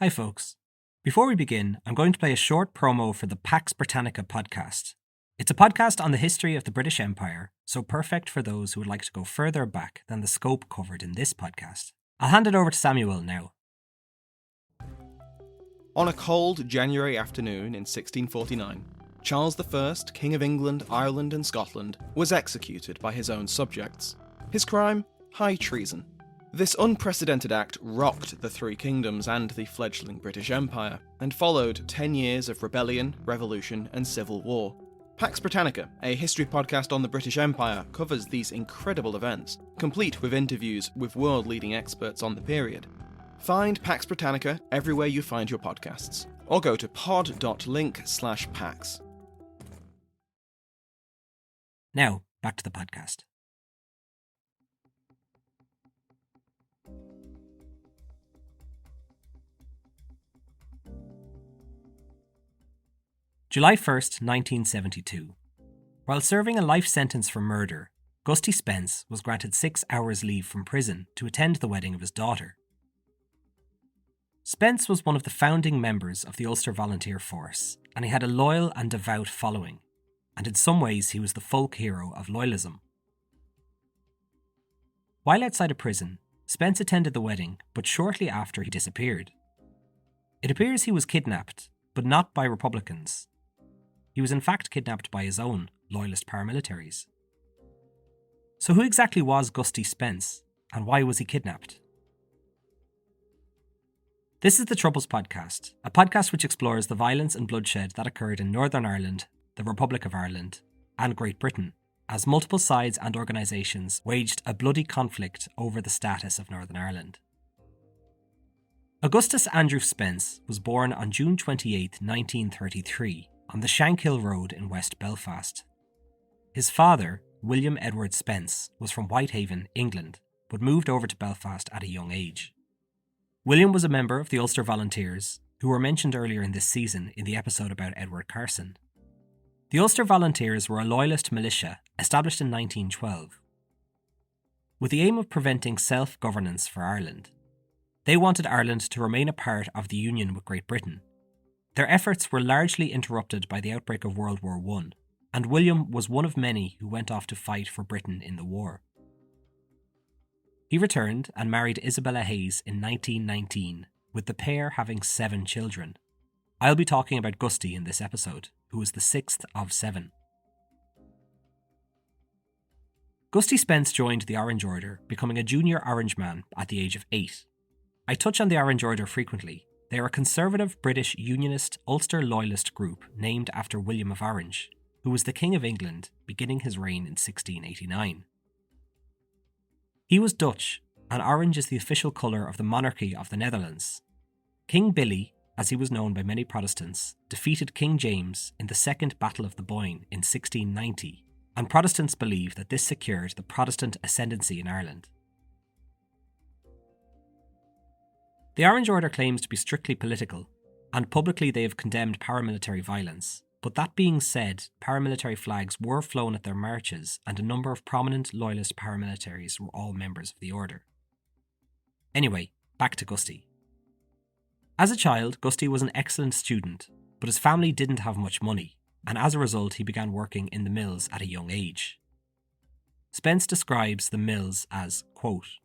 Hi folks. Before we begin, I'm going to play a short promo for the Pax Britannica podcast. It's a podcast on the history of the British Empire, so perfect for those who would like to go further back than the scope covered in this podcast. I'll hand it over to Samuel now. On a cold January afternoon in 1649, Charles I, King of England, Ireland and Scotland, was executed by his own subjects. His crime? High treason. This unprecedented act rocked the Three Kingdoms and the fledgling British Empire, and followed 10 years of rebellion, revolution and civil war. Pax Britannica, a history podcast on the British Empire, covers these incredible events, complete with interviews with world-leading experts on the period. Find Pax Britannica everywhere you find your podcasts, or go to pod.link/pax. Now, back to the podcast. July 1st, 1972. While serving a life sentence for murder, Gusty Spence was granted 6 hours leave from prison to attend the wedding of his daughter. Spence was one of the founding members of the Ulster Volunteer Force, and he had a loyal and devout following, and in some ways he was the folk hero of loyalism. While outside of prison, Spence attended the wedding, but shortly after he disappeared. It appears he was kidnapped, but not by Republicans. He was in fact kidnapped by his own loyalist paramilitaries. So who exactly was Gusty Spence, and why was he kidnapped? This is the Troubles Podcast, a podcast which explores the violence and bloodshed that occurred in Northern Ireland, the Republic of Ireland, and Great Britain, as multiple sides and organisations waged a bloody conflict over the status of Northern Ireland. Augustus Andrew Spence was born on June 28, 1933, on the Shankill Road in West Belfast. His father, William Edward Spence, was from Whitehaven, England, but moved over to Belfast at a young age. William was a member of the Ulster Volunteers, who were mentioned earlier in this season in the episode about Edward Carson. The Ulster Volunteers were a loyalist militia established in 1912, with the aim of preventing self-governance for Ireland. They wanted Ireland to remain a part of the Union with Great Britain. Their efforts were largely interrupted by the outbreak of World War I, and William was one of many who went off to fight for Britain in the war. He returned and married Isabella Hayes in 1919, with the pair having 7 children. I'll be talking about Gusty in this episode, who was the 6th of 7. Gusty Spence joined the Orange Order, becoming a junior Orange man at the age of 8. I touch on the Orange Order frequently. They are a conservative British Unionist Ulster Loyalist group named after William of Orange, who was the King of England, beginning his reign in 1689. He was Dutch, and orange is the official colour of the monarchy of the Netherlands. King Billy, as he was known by many Protestants, defeated King James in the Second Battle of the Boyne in 1690, and Protestants believe that this secured the Protestant ascendancy in Ireland. The Orange Order claims to be strictly political, and publicly they have condemned paramilitary violence. But that being said, paramilitary flags were flown at their marches, and a number of prominent loyalist paramilitaries were all members of the order. Anyway, back to Gusty. As a child, Gusty was an excellent student, but his family didn't have much money, and as a result he began working in the mills at a young age. Spence describes the mills as, quote,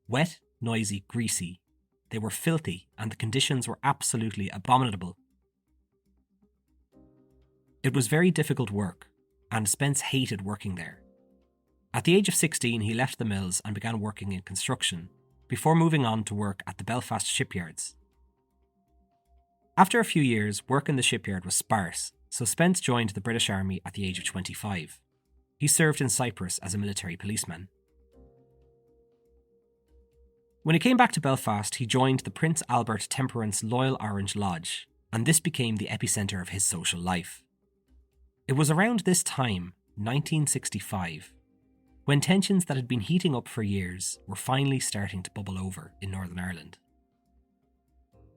wet, noisy, greasy. They were filthy, and the conditions were absolutely abominable. It was very difficult work, and Spence hated working there. At the age of 16, he left the mills and began working in construction, before moving on to work at the Belfast shipyards. After a few years, work in the shipyard was sparse, so Spence joined the British Army at the age of 25. He served in Cyprus as a military policeman. When he came back to Belfast, he joined the Prince Albert Temperance Loyal Orange Lodge, and this became the epicentre of his social life. It was around this time, 1965, when tensions that had been heating up for years were finally starting to bubble over in Northern Ireland.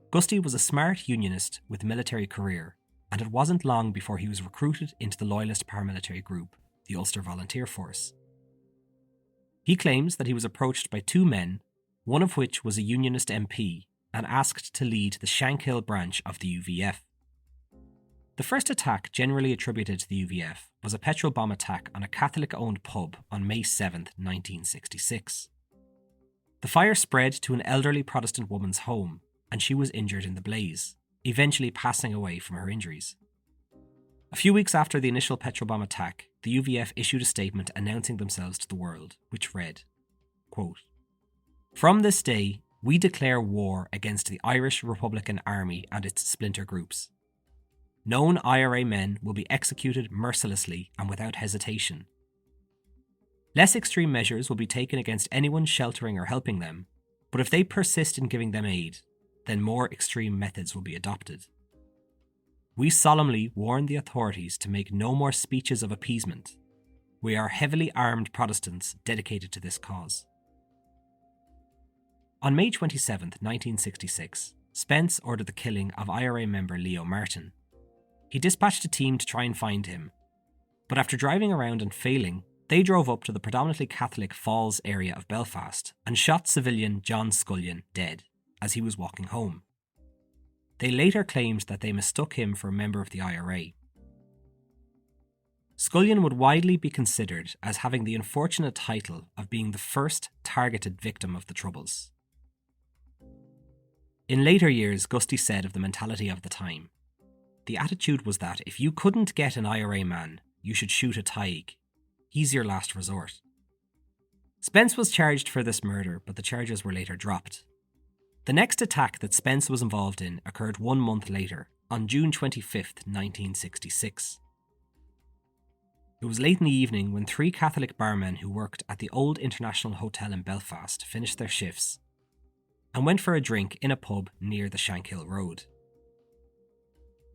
Gusty was a smart unionist with a military career, and it wasn't long before he was recruited into the loyalist paramilitary group, the Ulster Volunteer Force. He claims that he was approached by 2 men, one of which was a unionist MP, and asked to lead the Shankill branch of the UVF. The first attack generally attributed to the UVF was a petrol bomb attack on a Catholic-owned pub on May 7, 1966. The fire spread to an elderly Protestant woman's home, and she was injured in the blaze, eventually passing away from her injuries. A few weeks after the initial petrol bomb attack, the UVF issued a statement announcing themselves to the world, which read, quote, "From this day, we declare war against the Irish Republican Army and its splinter groups. Known IRA men will be executed mercilessly and without hesitation. Less extreme measures will be taken against anyone sheltering or helping them, but if they persist in giving them aid, then more extreme methods will be adopted. We solemnly warn the authorities to make no more speeches of appeasement. We are heavily armed Protestants dedicated to this cause." On May 27, 1966, Spence ordered the killing of IRA member Leo Martin. He dispatched a team to try and find him, but after driving around and failing, they drove up to the predominantly Catholic Falls area of Belfast and shot civilian John Scullion dead as he was walking home. They later claimed that they mistook him for a member of the IRA. Scullion would widely be considered as having the unfortunate title of being the first targeted victim of the Troubles. In later years, Gusty said of the mentality of the time, "The attitude was that if you couldn't get an IRA man, you should shoot a Taig. He's your last resort." Spence was charged for this murder, but the charges were later dropped. The next attack that Spence was involved in occurred 1 month later, on June 25, 1966. It was late in the evening when 3 Catholic barmen who worked at the Old International Hotel in Belfast finished their shifts and went for a drink in a pub near the Shankill Road.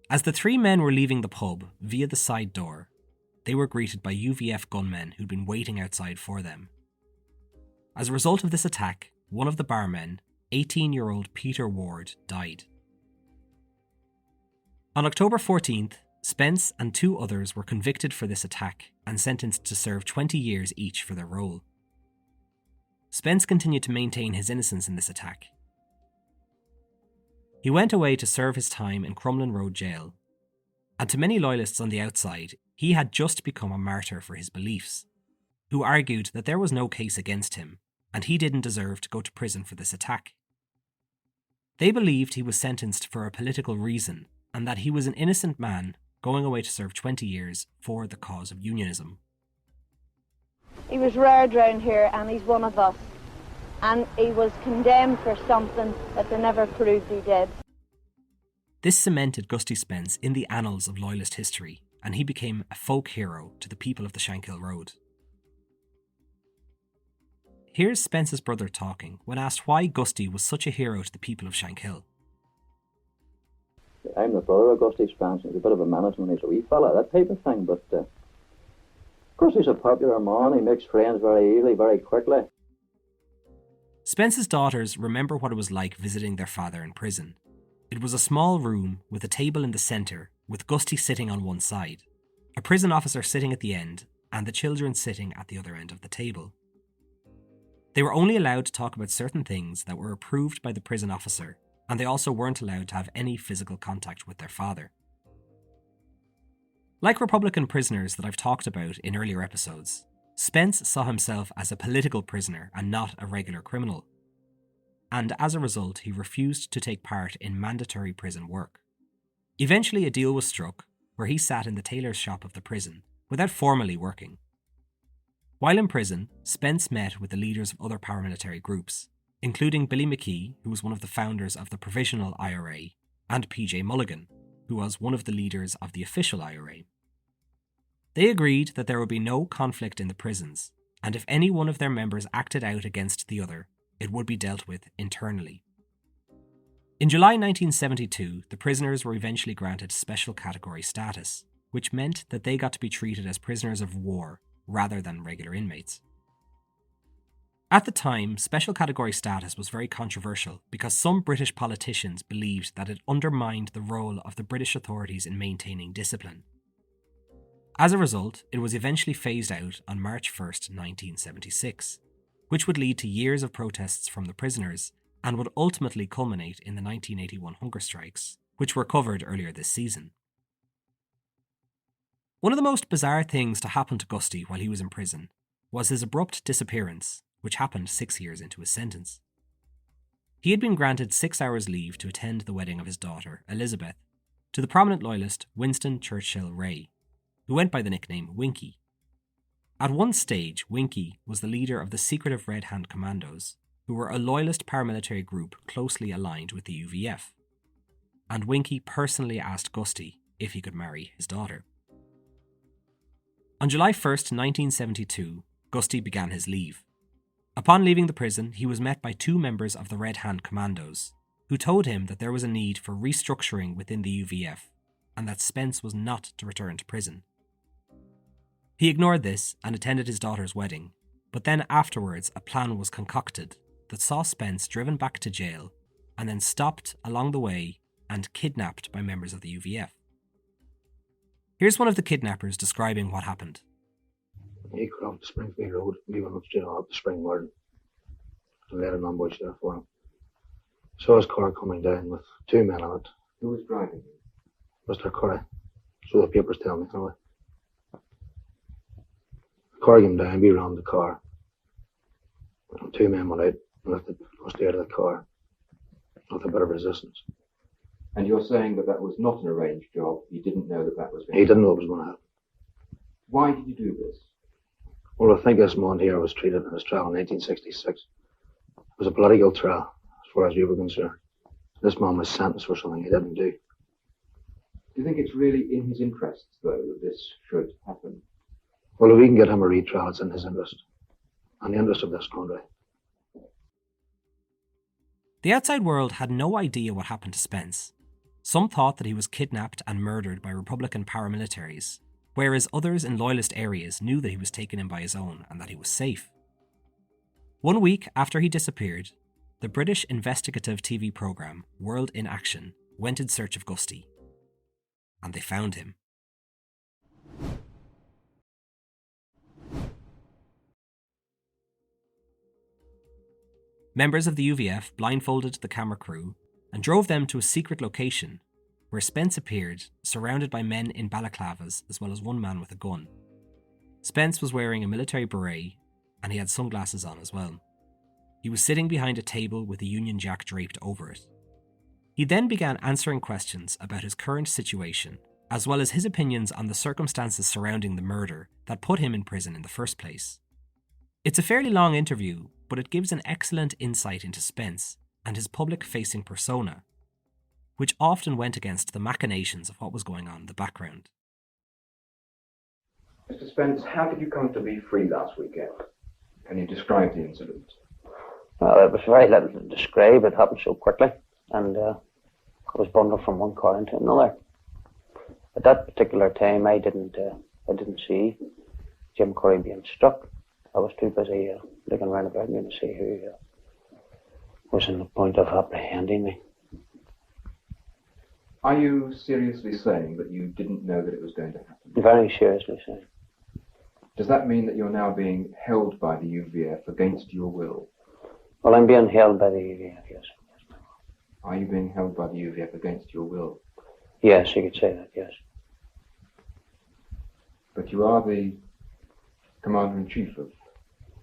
As the 3 men were leaving the pub via the side door, they were greeted by UVF gunmen who'd been waiting outside for them. As a result of this attack, one of the barmen, 18-year-old Peter Ward, died. On October 14th, Spence and 2 others were convicted for this attack and sentenced to serve 20 years each for their role. Spence continued to maintain his innocence in this attack. He went away to serve his time in Crumlin Road Jail, and to many loyalists on the outside, he had just become a martyr for his beliefs, who argued that there was no case against him, and he didn't deserve to go to prison for this attack. They believed he was sentenced for a political reason, and that he was an innocent man going away to serve 20 years for the cause of unionism. He was reared round here and he's one of us. And he was condemned for something that they never proved he did. This cemented Gusty Spence in the annals of Loyalist history, and he became a folk hero to the people of the Shankill Road. Here's Spence's brother talking when asked why Gusty was such a hero to the people of Shankill. I'm the brother of Gusty Spence. He's a bit of a menace when he's a wee fella, that type of thing, but of course he's a popular man. He makes friends very easily, very quickly. Spence's daughters remember what it was like visiting their father in prison. It was a small room with a table in the centre, with Gusty sitting on one side, a prison officer sitting at the end, and the children sitting at the other end of the table. They were only allowed to talk about certain things that were approved by the prison officer, and they also weren't allowed to have any physical contact with their father. Like Republican prisoners that I've talked about in earlier episodes, Spence saw himself as a political prisoner and not a regular criminal. And as a result, he refused to take part in mandatory prison work. Eventually, a deal was struck where he sat in the tailor's shop of the prison without formally working. While in prison, Spence met with the leaders of other paramilitary groups, including Billy McKee, who was one of the founders of the Provisional IRA, and PJ Mulligan, who was one of the leaders of the official IRA. They agreed that there would be no conflict in the prisons, and if any one of their members acted out against the other, it would be dealt with internally. In July 1972, the prisoners were eventually granted special category status, which meant that they got to be treated as prisoners of war rather than regular inmates. At the time, special category status was very controversial because some British politicians believed that it undermined the role of the British authorities in maintaining discipline. As a result, it was eventually phased out on March 1st, 1976, which would lead to years of protests from the prisoners and would ultimately culminate in the 1981 hunger strikes, which were covered earlier this season. One of the most bizarre things to happen to Gusty while he was in prison was his abrupt disappearance, which happened 6 years into his sentence. He had been granted 6 hours leave to attend the wedding of his daughter, Elizabeth, to the prominent loyalist Winston Churchill Ray, who went by the nickname Winky. At one stage, Winky was the leader of the secretive Red Hand Commandos, who were a loyalist paramilitary group closely aligned with the UVF. And Winky personally asked Gusty if he could marry his daughter. On July 1st, 1972, Gusty began his leave. Upon leaving the prison, he was met by 2 members of the Red Hand Commandos, who told him that there was a need for restructuring within the UVF, and that Spence was not to return to prison. He ignored this and attended his daughter's wedding, but then afterwards a plan was concocted that saw Spence driven back to jail and then stopped along the way and kidnapped by members of the UVF. Here's one of the kidnappers describing what happened. He cut off the Springfield Road. We went up straight up the Spring Garden and led an ambush there for him. Saw his car coming down with 2 men on it. Who was driving? Mr. Curry. So the papers tell me, anyway. The car came down, we rammed the car. And 2 men went out and lifted us out of the car with a bit of resistance. And you're saying that that was not an arranged job? You didn't know that that was going to happen? He didn't know it was going to happen. Why did you do this? Well, I think this man here was treated in his trial in 1966. It was a political trial, as far as we were concerned. This man was sentenced for something he didn't do. Do you think it's really in his interests, though, that this should happen? Well, if we can get him a retrial, it's in his interest, and the interest of this country. The outside world had no idea what happened to Spence. Some thought that he was kidnapped and murdered by Republican paramilitaries, whereas others in loyalist areas knew that he was taken in by his own and that he was safe. 1 week after he disappeared, the British investigative TV programme World in Action went in search of Gusty. And they found him. Members of the UVF blindfolded the camera crew and drove them to a secret location where Spence appeared, surrounded by men in balaclavas as well as 1 man with a gun. Spence was wearing a military beret and he had sunglasses on as well. He was sitting behind a table with a Union Jack draped over it. He then began answering questions about his current situation, as well as his opinions on the circumstances surrounding the murder that put him in prison in the first place. It's a fairly long interview, but it gives an excellent insight into Spence and his public-facing persona, which often went against the machinations of what was going on in the background. Mr. Spence, how did you come to be free last weekend? Can you describe the incident? Well, it was very little to describe. It happened so quickly, and I was bundled from one car into another. At that particular time, I didn't see Jim Curry being struck. I was too busy looking around about me to see who was in the point of apprehending me. Are you seriously saying that you didn't know that it was going to happen? Very seriously saying. Does that mean that you're now being held by the UVF against your will? Well, I'm being held by the UVF, yes. Are you being held by the UVF against your will? Yes, you could say that, yes. But you are the Commander-in-Chief of...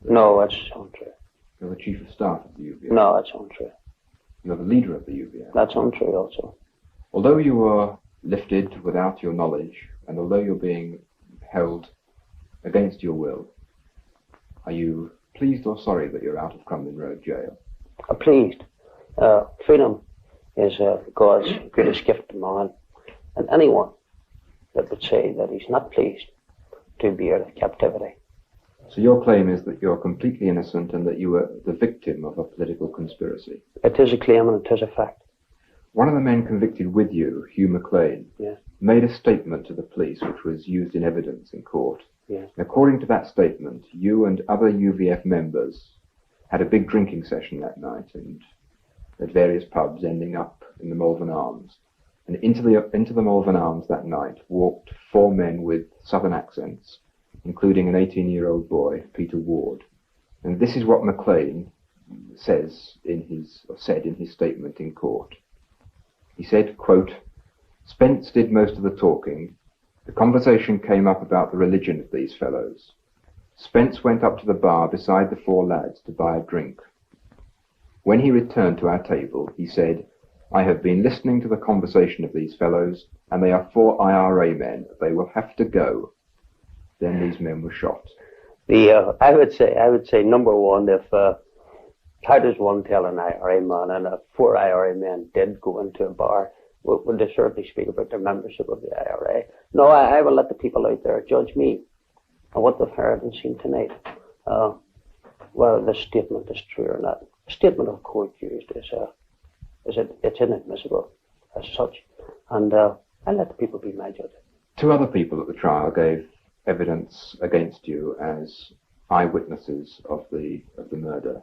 No, that's untrue. You're the Chief of Staff of the UVF? No, that's untrue. You're the leader of the UVF? That's untrue also. Although you were lifted without your knowledge, and although you're being held against your will, are you pleased or sorry that you're out of Crumlin Road Jail? Pleased. Freedom is God's greatest gift to man, and anyone that would say that he's not pleased to be out of captivity. So your claim is that you're completely innocent and that you were the victim of a political conspiracy? It is a claim and it is a fact. One of the men convicted with you, Hugh McLean, made a statement to the police which was used in evidence in court. Yes. According to that statement, you and other UVF members had a big drinking session that night and at various pubs ending up in the Malvern Arms. And into the Malvern Arms that night walked 4 men with southern accents, including an 18-year-old boy, Peter Ward. And this is what McLean said in his statement in court. He said, quote, "Spence did most of the talking. The conversation came up about the religion of these fellows. Spence went up to the bar beside the four lads to buy a drink. When he returned to our table, he said, 'I have been listening to the conversation of these fellows, and they are 4 IRA men. They will have to go.' Then these men were shot." I would say number one, if how does one tell an IRA man, and if 4 IRA men did go into a bar, would they certainly speak about their membership of the IRA? No, I will let the people out there judge me and what they've heard and seen tonight. Whether this statement is true or not. The statement of court used it's inadmissible as such, and I'll let the people be my judge. 2 other people at the trial gave evidence against you as eyewitnesses of the murder.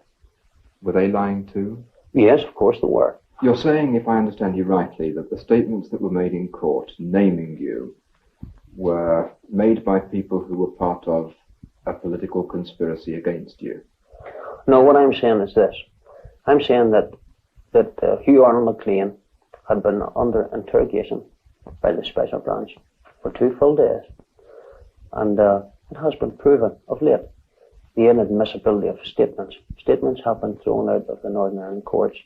Were they lying too? Yes, of course they were. You're saying, if I understand you rightly, that the statements that were made in court naming you were made by people who were part of a political conspiracy against you. No, what I'm saying is this. I'm saying that Hugh Arnold MacLean had been under interrogation by the special branch for 2 full days. And it has been proven of late the inadmissibility of statements. Statements have been thrown out of the Northern Ireland courts,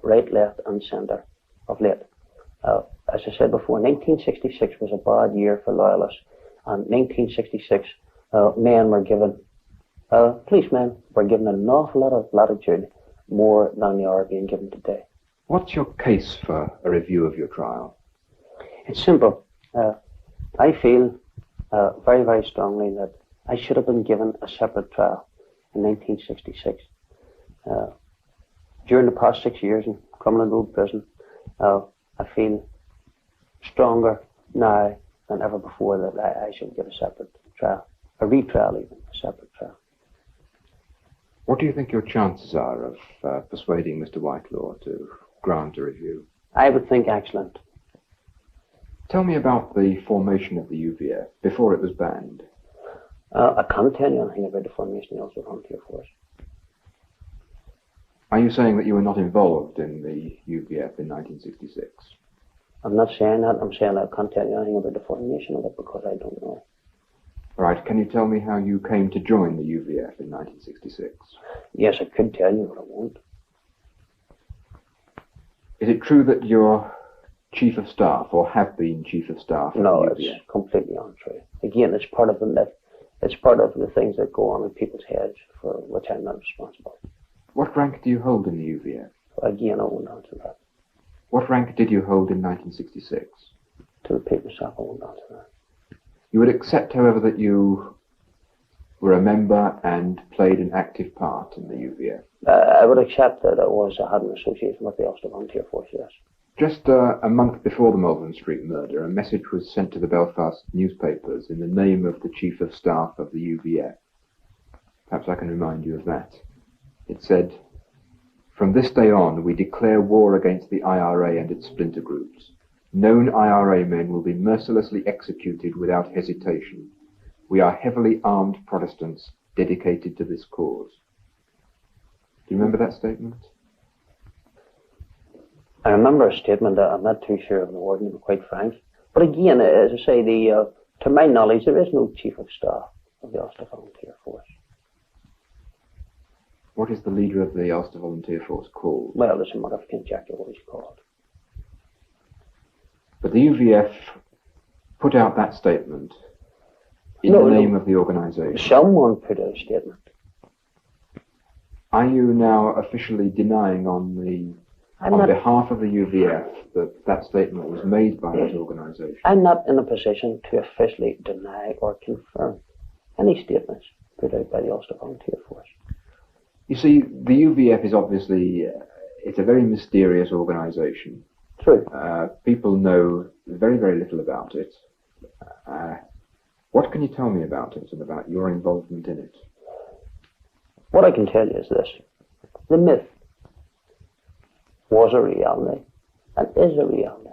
right, left and centre of late. As I said before, 1966 was a bad year for loyalists. And 1966, policemen were given an awful lot of latitude, more than they are being given today. What's your case for a review of your trial? It's simple. I feel very, very strongly that I should have been given a separate trial in 1966. During the past 6 years in Crumlin Road Prison, I feel stronger now than ever before that I should get a separate trial, a retrial even, a separate trial. What do you think your chances are of persuading Mr. Whitelaw to grant a review? I would think excellent. Tell me about the formation of the UVF before it was banned. I can't tell you anything about the formation of the Ulster Volunteer Force. Are you saying that you were not involved in the UVF in 1966? I'm not saying that. I'm saying I can't tell you anything about the formation of it because I don't know. All right, can you tell me how you came to join the UVF in 1966? Yes, I could tell you, but I won't. Is it true that you're Chief of Staff, or have been Chief of Staff? No, it's completely untrue. Again, it's part of the myth. It's part of the things that go on in people's heads for which I'm not responsible. What rank do you hold in the UVF? Again, I won't answer that. What rank did you hold in 1966? To repeat myself, I won't answer that. You would accept, however, that you were a member and played an active part in the UVF? I would accept that I had an association with the Ulster Volunteer Force, yes. Just a month before the Malvern Street murder, a message was sent to the Belfast newspapers in the name of the Chief of Staff of the UVF. Perhaps I can remind you of that. It said, "From this day on, we declare war against the IRA and its splinter groups. Known IRA men will be mercilessly executed without hesitation. We are heavily armed Protestants dedicated to this cause." Do you remember that statement? I remember a statement that I'm not too sure of the wording, to be quite frank. But again, as I say, to my knowledge, there is no Chief of Staff of the Ulster Volunteer Force. What is the leader of the Ulster Volunteer Force called? Well, there's a matter of conjecture what he's called. But the UVF put out that statement in the name of the organisation. Someone put out a statement. Are you now officially denying on behalf of the UVF that statement was made by that organisation? I'm not in a position to officially deny or confirm any statements put out by the Ulster Volunteer Force. You see, the UVF is obviously, it's a very mysterious organisation. True. People know very, very little about it. What can you tell me about it and about your involvement in it? What I can tell you is this. The myth was a reality and is a reality.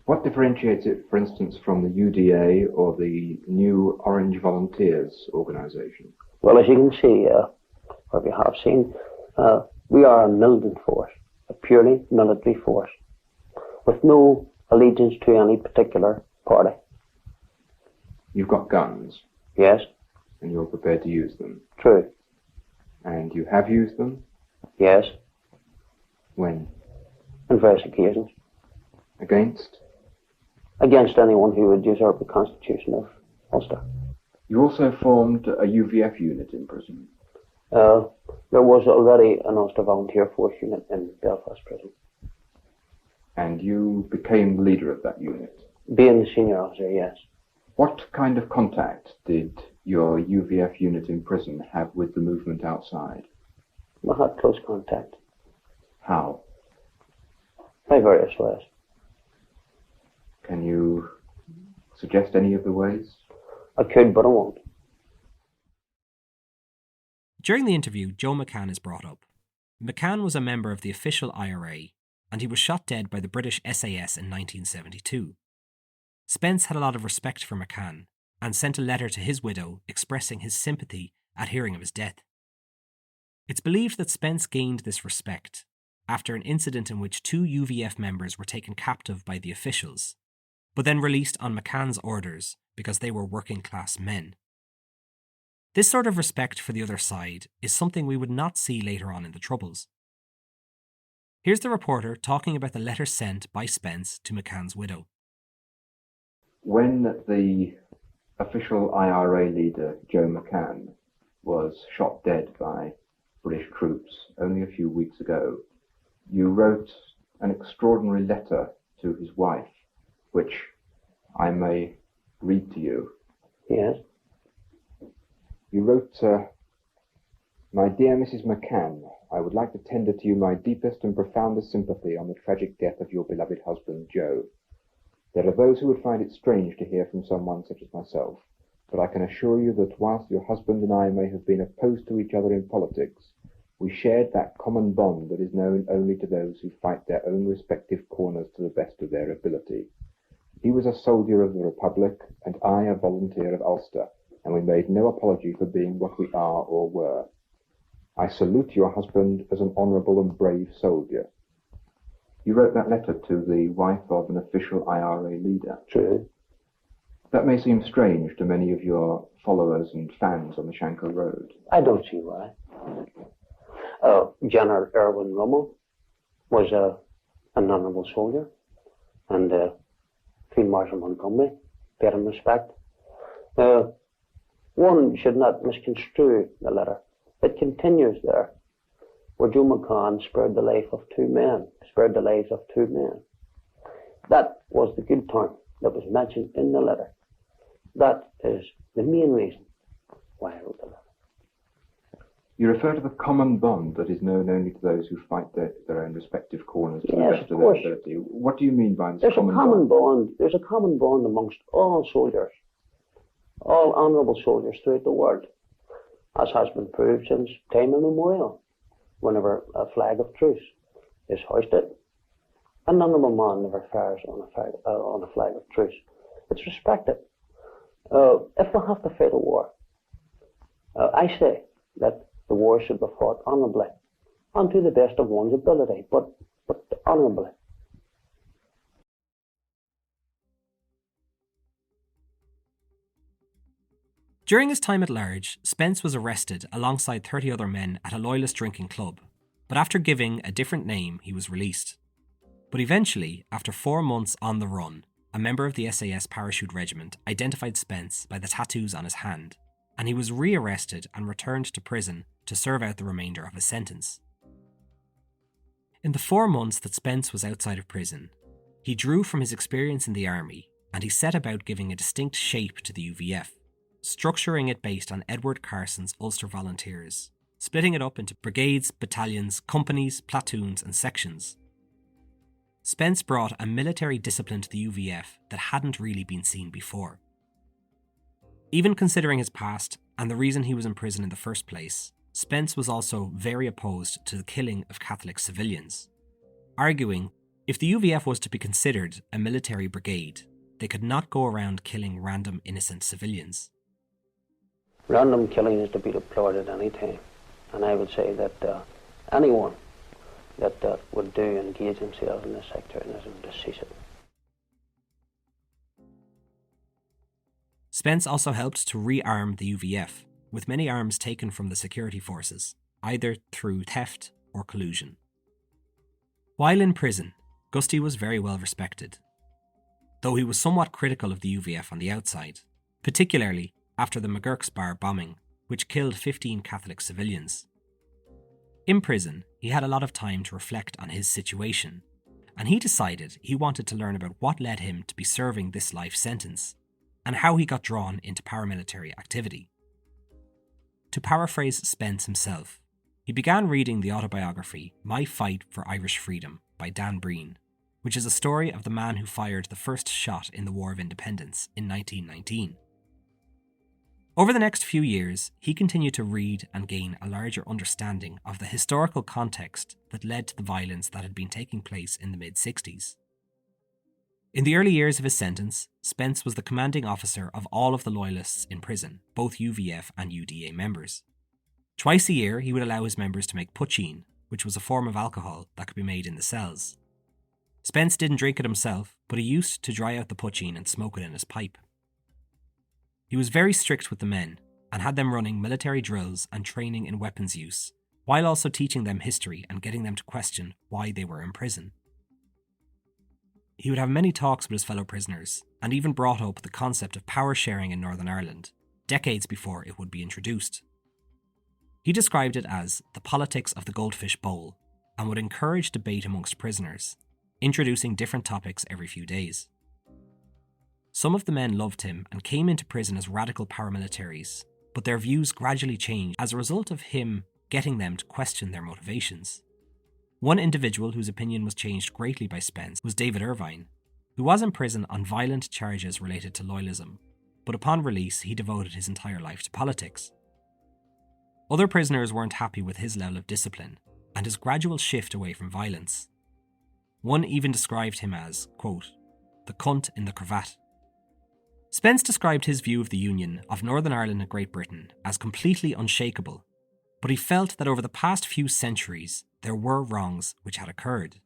What differentiates it, for instance, from the UDA or the new Orange Volunteers organisation? Well, as you can see, or if you have seen, we are a militant force, a purely military force, with no allegiance to any particular party. You've got guns, Yes, and you're prepared to use them. true. And you have used them? Yes, When? on various occasions. Against? Against anyone who would usurp the Constitution of Ulster. You also formed a UVF unit in prison. There was already an Ulster Volunteer Force unit in Belfast prison. And you became the leader of that unit. Being the senior officer, yes. What kind of contact did your UVF unit in prison have with the movement outside? We had close contact, How? by various ways. Can you suggest any of the ways? I could, but I won't. During the interview, Joe McCann is brought up. McCann was a member of the official IRA, and he was shot dead by the British SAS in 1972. Spence had a lot of respect for McCann and sent a letter to his widow expressing his sympathy at hearing of his death. It's believed that Spence gained this respect after an incident in which 2 UVF members were taken captive by the officials, but then released on McCann's orders because they were working-class men. This sort of respect for the other side is something we would not see later on in the Troubles. Here's the reporter talking about the letter sent by Spence to McCann's widow. When the official IRA leader, Joe McCann, was shot dead by British troops only a few weeks ago, you wrote an extraordinary letter to his wife, which I may read to you. Yes. You wrote, "My dear Mrs. McCann, I would like to tender to you my deepest and profoundest sympathy on the tragic death of your beloved husband, Joe. There are those who would find it strange to hear from someone such as myself, but I can assure you that whilst your husband and I may have been opposed to each other in politics, we shared that common bond that is known only to those who fight their own respective corners to the best of their ability. He was a soldier of the Republic, and I a volunteer of Ulster, and we made no apology for being what we are or were. I salute your husband as an honourable and brave soldier." You wrote that letter to the wife of an official IRA leader. True. That may seem strange to many of your followers and fans on the Shankill Road. I don't see why. General Erwin Rommel was an honourable soldier, and Field Marshal Montgomery paid him respect. One should not misconstrue the letter. It continues there, where Joe McCann spared the lives of 2 men. That was the good term that was mentioned in the letter. That is the main reason why I wrote the letter. You refer to the common bond that is known only to those who fight their own respective corners to the Yes, best of of their course. ability. What do you mean by this There's common a common bond? bond. There's a common bond amongst all soldiers, all honourable soldiers throughout the world, as has been proved since time immemorial. Whenever a flag of truce is hoisted, an honourable man never fires on a flag of truce. It's respected. If we have to fight a war, I say that the war should be fought honourably and to the best of one's ability, but honourably. During his time at large, Spence was arrested alongside 30 other men at a loyalist drinking club, but after giving a different name, he was released. But eventually, after 4 months on the run, a member of the SAS parachute regiment identified Spence by the tattoos on his hand, and he was rearrested and returned to prison to serve out the remainder of his sentence. In the 4 months that Spence was outside of prison, he drew from his experience in the army, and he set about giving a distinct shape to the UVF, structuring it based on Edward Carson's Ulster Volunteers, splitting it up into brigades, battalions, companies, platoons and sections. Spence brought a military discipline to the UVF that hadn't really been seen before. Even considering his past and the reason he was in prison in the first place, Spence was also very opposed to the killing of Catholic civilians, arguing if the UVF was to be considered a military brigade, they could not go around killing random innocent civilians. Random killing is to be deplored at any time. And I would say that anyone that would do engage themselves in this sectarianism to cease it. Spence also helped to rearm the UVF, with many arms taken from the security forces, either through theft or collusion. While in prison, Gusty was very well respected, though he was somewhat critical of the UVF on the outside, particularly after the McGurk's Bar bombing, which killed 15 Catholic civilians. In prison, he had a lot of time to reflect on his situation, and he decided he wanted to learn about what led him to be serving this life sentence, and how he got drawn into paramilitary activity. To paraphrase Spence himself, he began reading the autobiography My Fight for Irish Freedom by Dan Breen, which is a story of the man who fired the first shot in the War of Independence in 1919. Over the next few years, he continued to read and gain a larger understanding of the historical context that led to the violence that had been taking place in the mid-60s. In the early years of his sentence, Spence was the commanding officer of all of the loyalists in prison, both UVF and UDA members. Twice a year, he would allow his members to make poitín, which was a form of alcohol that could be made in the cells. Spence didn't drink it himself, but he used to dry out the poitín and smoke it in his pipe. He was very strict with the men and had them running military drills and training in weapons use, while also teaching them history and getting them to question why they were in prison. He would have many talks with his fellow prisoners and even brought up the concept of power sharing in Northern Ireland, decades before it would be introduced. He described it as the politics of the goldfish bowl and would encourage debate amongst prisoners, introducing different topics every few days. Some of the men loved him and came into prison as radical paramilitaries, but their views gradually changed as a result of him getting them to question their motivations. One individual whose opinion was changed greatly by Spence was David Irvine, who was in prison on violent charges related to loyalism, but upon release he devoted his entire life to politics. Other prisoners weren't happy with his level of discipline and his gradual shift away from violence. One even described him as, quote, the cunt in the cravat. Spence described his view of the union of Northern Ireland and Great Britain as completely unshakable, but he felt that over the past few centuries there were wrongs which had occurred.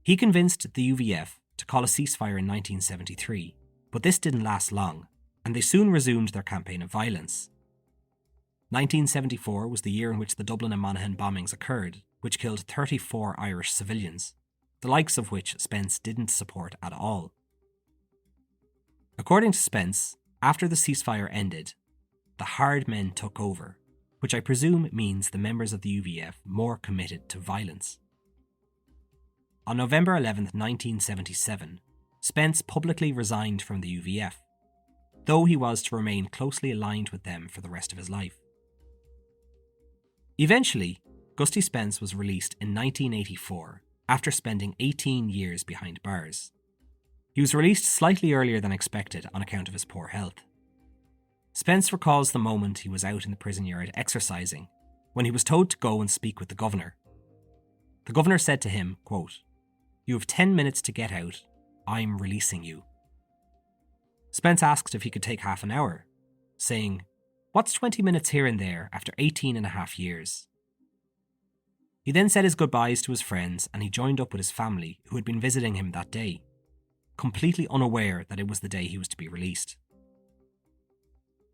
He convinced the UVF to call a ceasefire in 1973, but this didn't last long, and they soon resumed their campaign of violence. 1974 was the year in which the Dublin and Monaghan bombings occurred, which killed 34 Irish civilians, the likes of which Spence didn't support at all. According to Spence, after the ceasefire ended, the hard men took over, which I presume means the members of the UVF more committed to violence. On November 11, 1977, Spence publicly resigned from the UVF, though he was to remain closely aligned with them for the rest of his life. Eventually, Gusty Spence was released in 1984 after spending 18 years behind bars. He was released slightly earlier than expected on account of his poor health. Spence recalls the moment he was out in the prison yard exercising when he was told to go and speak with the governor. The governor said to him, quote, "You have 10 minutes to get out. I'm releasing you." Spence asked if he could take half an hour, saying, "What's 20 minutes here and there after 18 and a half years?" He then said his goodbyes to his friends and he joined up with his family who had been visiting him that day, completely unaware that it was the day he was to be released.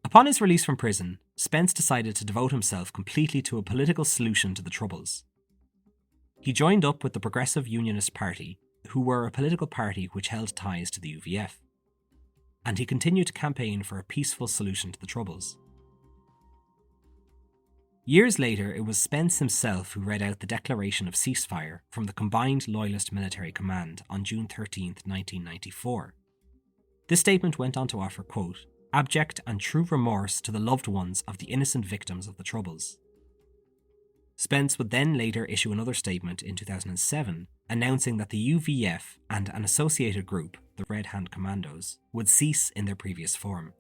Upon his release from prison, Spence decided to devote himself completely to a political solution to the Troubles. He joined up with the Progressive Unionist Party, who were a political party which held ties to the UVF, and he continued to campaign for a peaceful solution to the Troubles. Years later, it was Spence himself who read out the declaration of ceasefire from the Combined Loyalist Military Command on June 13, 1994. This statement went on to offer, quote, "abject and true remorse to the loved ones of the innocent victims of the Troubles." Spence would then later issue another statement in 2007, announcing that the UVF and an associated group, the Red Hand Commandos, would cease in their previous form.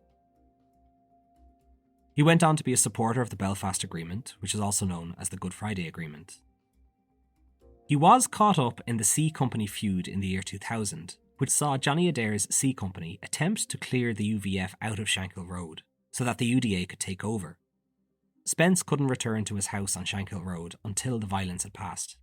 He went on to be a supporter of the Belfast Agreement, which is also known as the Good Friday Agreement. He was caught up in the C Company feud in the year 2000, which saw Johnny Adair's C Company attempt to clear the UVF out of Shankill Road so that the UDA could take over. Spence couldn't return to his house on Shankill Road until the violence had passed.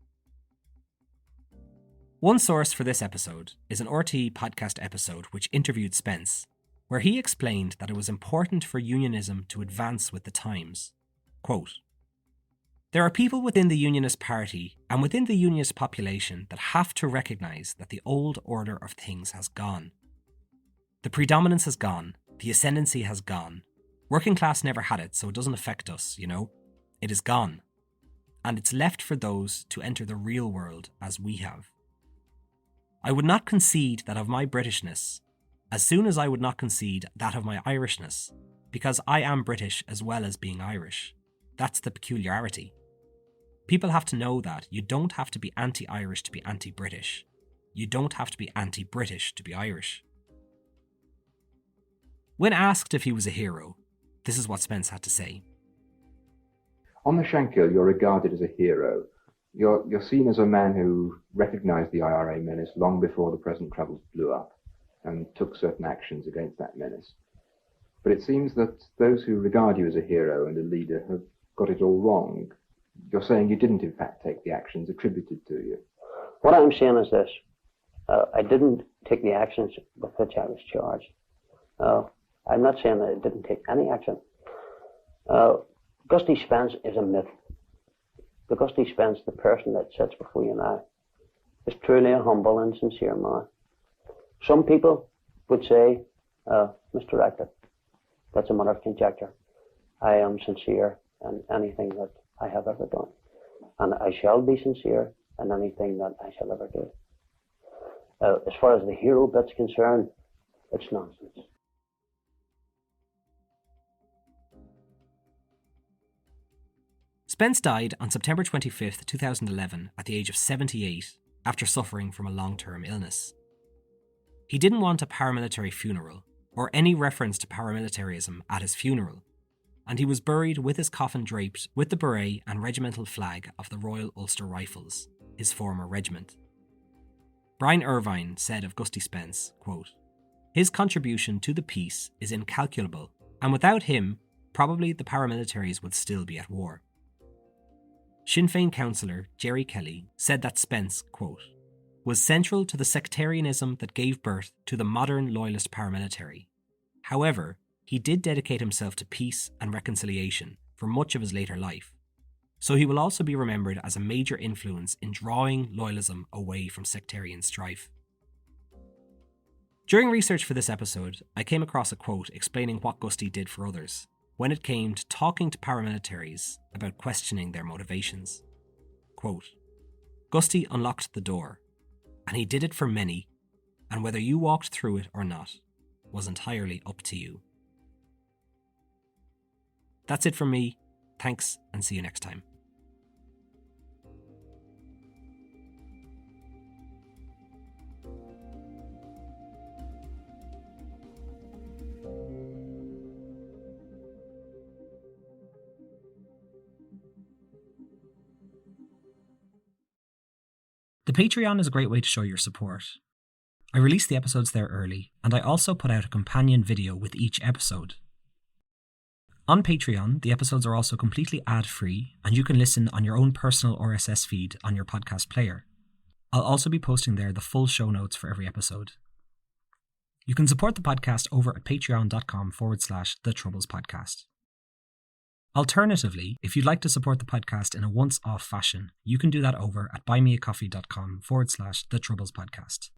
One source for this episode is an RTÉ podcast episode which interviewed Spence, where he explained that it was important for unionism to advance with the times. Quote, "There are people within the Unionist Party and within the Unionist population that have to recognise that the old order of things has gone. The predominance has gone, the ascendancy has gone. Working class never had it, so it doesn't affect us, you know. It is gone. And it's left for those to enter the real world as we have. I would not concede that of my Britishness, as soon as I would not concede that of my Irishness, because I am British as well as being Irish. That's the peculiarity. People have to know that you don't have to be anti-Irish to be anti-British. You don't have to be anti-British to be Irish." When asked if he was a hero, this is what Spence had to say. On the Shankill, you're regarded as a hero. You're seen as a man who recognised the IRA menace long before the present troubles blew up and took certain actions against that menace. But it seems that those who regard you as a hero and a leader have got it all wrong. You're saying you didn't in fact take the actions attributed to you. What I'm saying is this. I didn't take the actions with which I was charged. I'm not saying that I didn't take any action. Gusty Spence is a myth. The Gusty Spence, the person that sits before you now, is truly a humble and sincere man. Some people would say, misdirected. That's a matter of conjecture. I am sincere in anything that I have ever done. And I shall be sincere in anything that I shall ever do. As far as the hero bit's concerned, it's nonsense. Spence died on September 25th, 2011 at the age of 78 after suffering from a long-term illness. He didn't want a paramilitary funeral or any reference to paramilitarism at his funeral, and he was buried with his coffin draped with the beret and regimental flag of the Royal Ulster Rifles, his former regiment. Brian Irvine said of Gusty Spence, quote, "His contribution to the peace is incalculable, and without him, probably the paramilitaries would still be at war." Sinn Féin councillor Jerry Kelly said that Spence, quote, "was central to the sectarianism that gave birth to the modern loyalist paramilitary. However, he did dedicate himself to peace and reconciliation for much of his later life, so he will also be remembered as a major influence in drawing loyalism away from sectarian strife." During research for this episode, I came across a quote explaining what Gusty did for others when it came to talking to paramilitaries about questioning their motivations. Quote, "Gusty unlocked the door, and he did it for many, and whether you walked through it or not was entirely up to you." That's it from me. Thanks, and see you next time. The Patreon is a great way to show your support. I release the episodes there early, and I also put out a companion video with each episode. On Patreon, the episodes are also completely ad-free, and you can listen on your own personal RSS feed on your podcast player. I'll also be posting there the full show notes for every episode. You can support the podcast over at patreon.com/The Troubles Podcast. Alternatively, if you'd like to support the podcast in a once-off fashion, you can do that over at buymeacoffee.com/The Troubles Podcast.